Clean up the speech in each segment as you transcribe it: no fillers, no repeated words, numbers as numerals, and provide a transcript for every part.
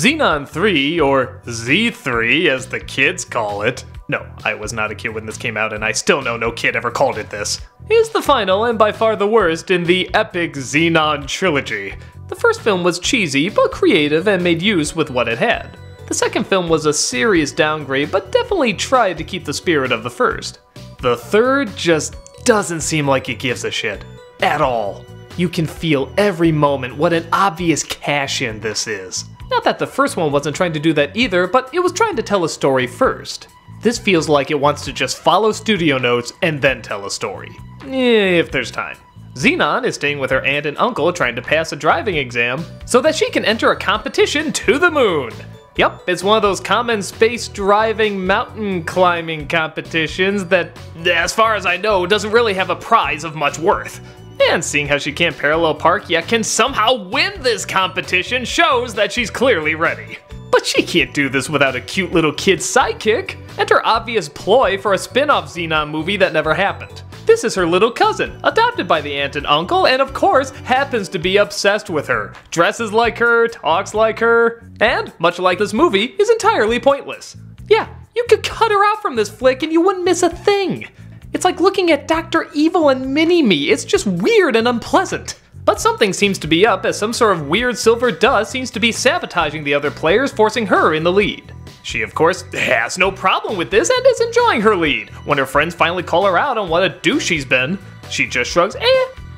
Zenon 3, or Z3 as the kids call it. No, I was not a kid when this came out, and I still know no kid ever called it this. Is the final and by far the worst in the epic Zenon trilogy. The first film was cheesy but creative and made use with what it had. The second film was a serious downgrade but definitely tried to keep the spirit of the first. The third just doesn't seem like it gives a shit. At all. You can feel every moment what an obvious cash-in this is. Not that the first one wasn't trying to do that either, but it was trying to tell a story first. This feels like it wants to just follow studio notes and then tell a story. If there's time. Zenon is staying with her aunt and uncle trying to pass a driving exam so that she can enter a competition to the moon. Yep, it's one of those common space driving mountain climbing competitions that, as far as I know, doesn't really have a prize of much worth. And seeing how she can't parallel park yet can somehow win this competition shows that she's clearly ready. But she can't do this without a cute little kid sidekick, and her obvious ploy for a spin-off Zenon movie that never happened. This is her little cousin, adopted by the aunt and uncle, and of course, happens to be obsessed with her, dresses like her, talks like her, and, much like this movie, is entirely pointless. Yeah, you could cut her out from this flick and you wouldn't miss a thing. It's like looking at Dr. Evil and Mini-Me, it's just weird and unpleasant. But something seems to be up as some sort of weird silver dust seems to be sabotaging the other players, forcing her in the lead. She, of course, has no problem with this and is enjoying her lead. When her friends finally call her out on what a douche she's been, she just shrugs,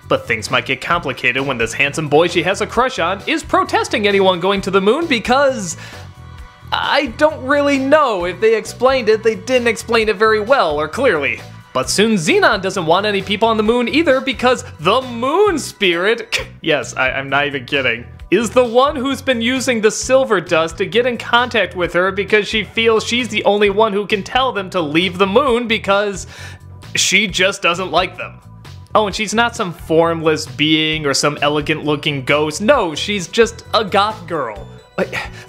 But things might get complicated when this handsome boy she has a crush on is protesting anyone going to the moon because... I don't really know. If they explained it, they didn't explain it very well or clearly. But soon Zenon doesn't want any people on the moon either because the moon spirit, yes, I'm not even kidding, is the one who's been using the silver dust to get in contact with her because she feels she's the only one who can tell them to leave the moon because she just doesn't like them. Oh, and she's not some formless being or some elegant looking ghost. No, she's just a goth girl.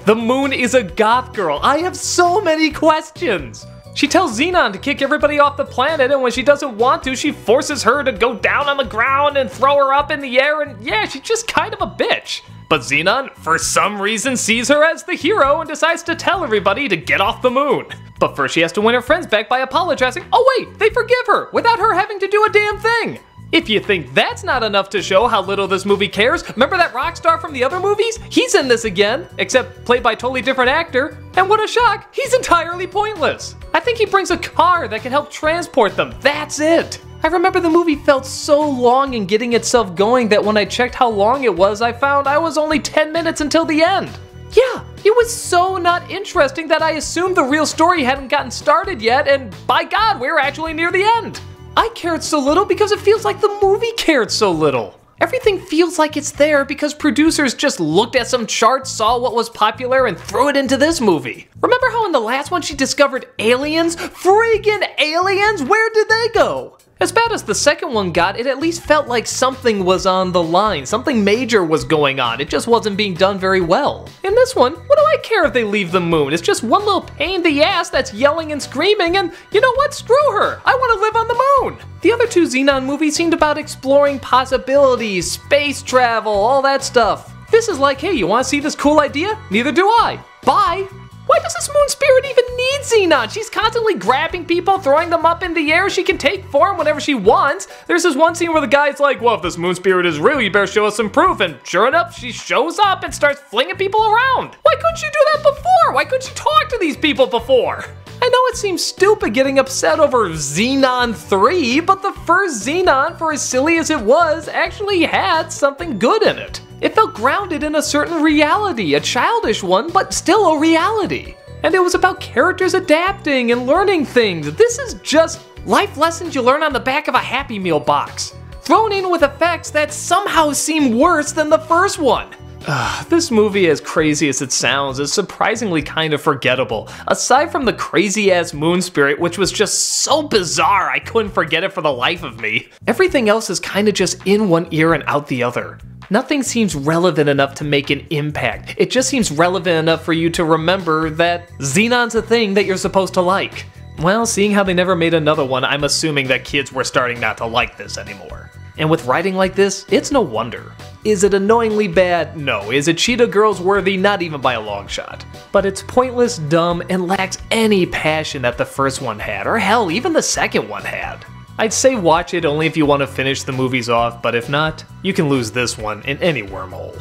The moon is a goth girl. I have so many questions. She tells Zenon to kick everybody off the planet, and when she doesn't want to, she forces her to go down on the ground and throw her up in the air, and yeah, she's just kind of a bitch. But Zenon, for some reason, sees her as the hero and decides to tell everybody to get off the moon. But first she has to win her friends back by apologizing. Oh wait, they forgive her, without her having to do a damn thing. If you think that's not enough to show how little this movie cares, remember that rock star from the other movies? He's in this again, except played by a totally different actor, and what a shock, he's entirely pointless. I think he brings a car that can help transport them, that's it. I remember the movie felt so long in getting itself going that when I checked how long it was, I found I was only 10 minutes until the end. Yeah, it was so not interesting that I assumed the real story hadn't gotten started yet, and by God, we're actually near the end. I cared so little because it feels like the movie cared so little. Everything feels like it's there because producers just looked at some charts, saw what was popular, and threw it into this movie. Remember how in the last one she discovered aliens? Friggin' aliens? Where did they go? As bad as the second one got, it at least felt like something was on the line. Something major was going on. It just wasn't being done very well. In this one, what do I care if they leave the moon? It's just one little pain in the ass that's yelling and screaming, and you know what? Screw her. I want to live on the moon. The other two Zenon movies seemed about exploring possibilities, space travel, all that stuff. This is like, hey, you want to see this cool idea? Neither do I. Bye. Why does this moon spirit even need Zenon? She's constantly grabbing people, throwing them up in the air. She can take form whenever she wants. There's this one scene where the guy's like, well, if this moon spirit is real, you better show us some proof. And sure enough, she shows up and starts flinging people around. Why couldn't you do that before? Why couldn't you talk to these people before? I know it seems stupid getting upset over Zenon 3, but the first Zenon, for as silly as it was, actually had something good in it. It felt grounded in a certain reality, a childish one, but still a reality. And it was about characters adapting and learning things. This is just life lessons you learn on the back of a Happy Meal box, thrown in with effects that somehow seem worse than the first one. This movie, as crazy as it sounds, is surprisingly kind of forgettable. Aside from the crazy-ass moon spirit, which was just so bizarre I couldn't forget it for the life of me, everything else is kind of just in one ear and out the other. Nothing seems relevant enough to make an impact. It just seems relevant enough for you to remember that Zenon's a thing that you're supposed to like. Well, seeing how they never made another one, I'm assuming that kids were starting not to like this anymore. And with writing like this, it's no wonder. Is it annoyingly bad? No. Is it Cheetah Girls worthy? Not even by a long shot. But it's pointless, dumb, and lacks any passion that the first one had, or hell, even the second one had. I'd say watch it only if you want to finish the movies off, but if not, you can lose this one in any wormhole.